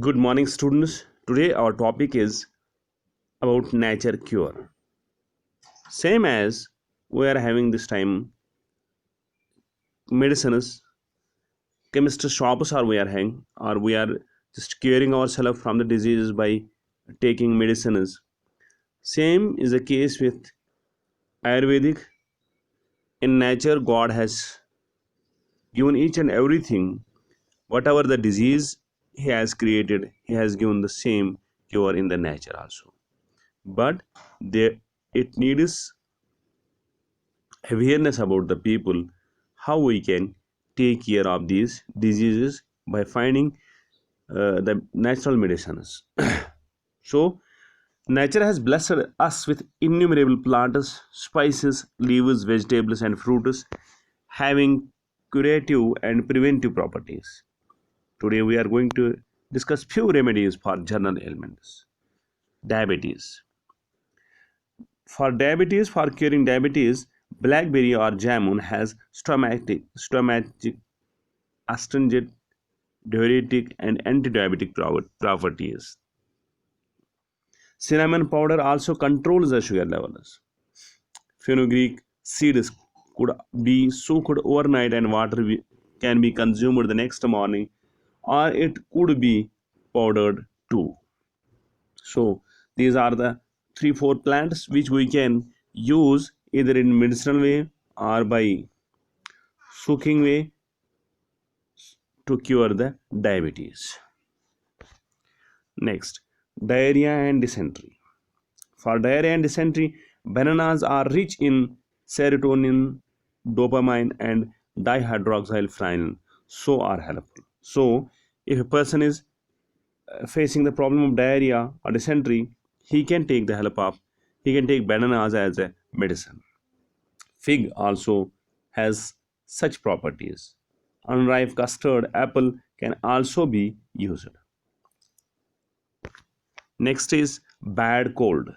Good morning, students. Today, our topic is about nature cure. Same as we are having this time medicines, chemist shops are we are having, or we are just curing ourselves from the diseases by taking medicines. Same is the case with Ayurvedic. In nature, God has given each and everything, whatever the disease He has created, He has given the same cure in the nature also. But there, it needs awareness about the people how we can take care of these diseases by finding the natural medicines. So nature has blessed us with innumerable plants, spices, leaves, vegetables, and fruits having curative and preventive properties. Today we are going to discuss few remedies for general ailments. Diabetes. For curing diabetes, blackberry or jamun has stomachic, astringent, diuretic, and anti-diabetic properties. Cinnamon powder also controls the sugar levels. Fenugreek seeds could be soaked overnight and can be consumed the next morning, or it could be powdered too. So these are the 3 4 plants which we can use either in medicinal way or by soaking way to cure the diabetes. Next, diarrhea and dysentery. For diarrhea and dysentery, bananas are rich in serotonin, dopamine, and dihydroxyphenyl, so are helpful. So, if a person is facing the problem of diarrhea or dysentery, he can take the help of he can take bananas as a medicine. Fig also has such properties. Unripe custard apple can also be used. Next is bad cold.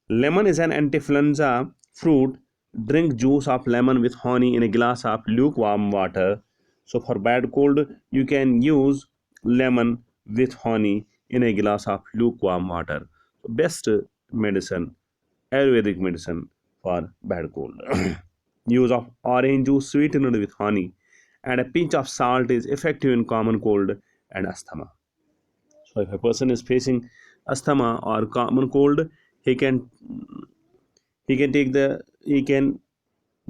Lemon is an anti-influenza fruit. Drink juice of lemon with honey in a glass of lukewarm water. So for bad cold, you can use lemon with honey in a glass of lukewarm water. So best medicine, Ayurvedic medicine for bad cold. Use of orange juice sweetened with honey and a pinch of salt is effective in common cold and asthma. So if a person is facing asthma or common cold, he can he can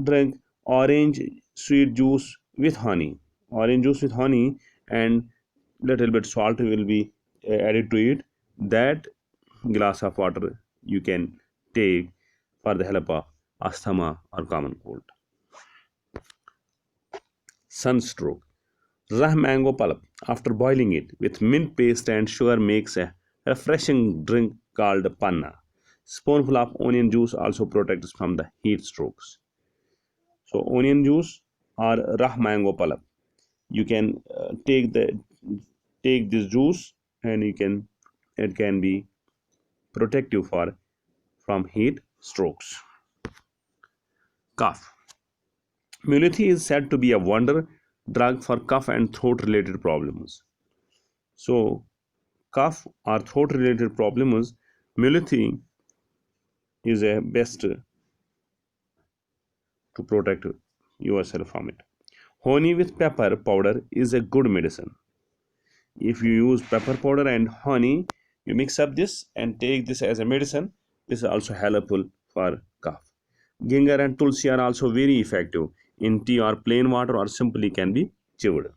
drink orange sweet juice with honey. Orange juice with honey and little bit salt will be added to it. That glass of water you can take for the help of asthma or common cold. Sunstroke. Raw mango pulp, after boiling it with mint paste and sugar, makes a refreshing drink called panna. Spoonful of onion juice also protects from the heat strokes. So, onion juice or raw mango pulp, you can take this juice and you can it can be protective for from heat strokes. Cough. Mulethi is said to be a wonder drug for cough and throat related problems. So, cough or throat related problems, Mulethi is a best to protect yourself from it. Honey with pepper powder is a good medicine. If you use pepper powder and honey, you mix up this and take this as a medicine. This is also helpful for cough. Ginger and tulsi are also very effective in tea or plain water or simply can be chewed.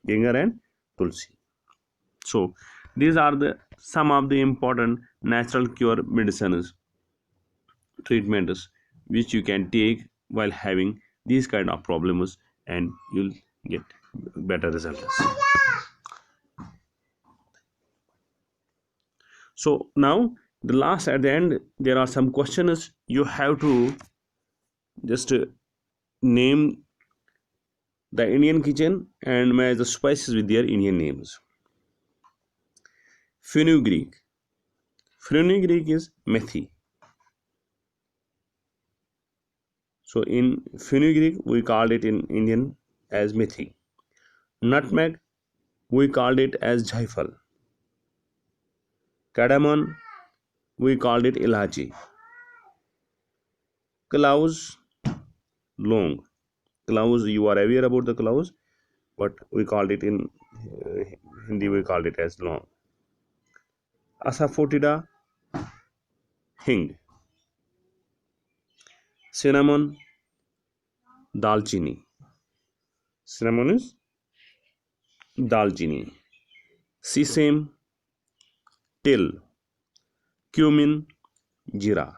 Ginger and tulsi. So these are the some of the important natural cure medicines treatments which you can take while having these kind of problems and you'll get better results. So now the last at the end there are some questions you have to just name the Indian kitchen and match the spices with their Indian names. Fenugreek. Fenugreek is methi. So in fenugreek we called it in Indian as methi. Nutmeg we called it as jaifal. Cardamom, we called it ilachi. Cloves, long. Cloves, you are aware about the cloves, but we called it in Hindi, we called it as long. Asafoetida, hing. Cinnamon, dalchini. Cinnamon is dalchini. Sesame, till. Cumin, jeera.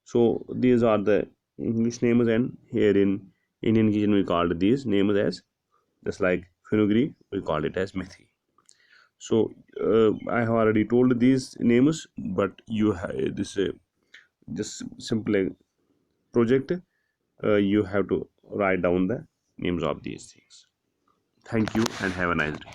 So these are the English names, and here in Indian kitchen we called these names as, just like fenugreek, we called it as methi. So I have already told these names, but you have this just simple project. You have to write down the names of these things. Thank you and have a nice day.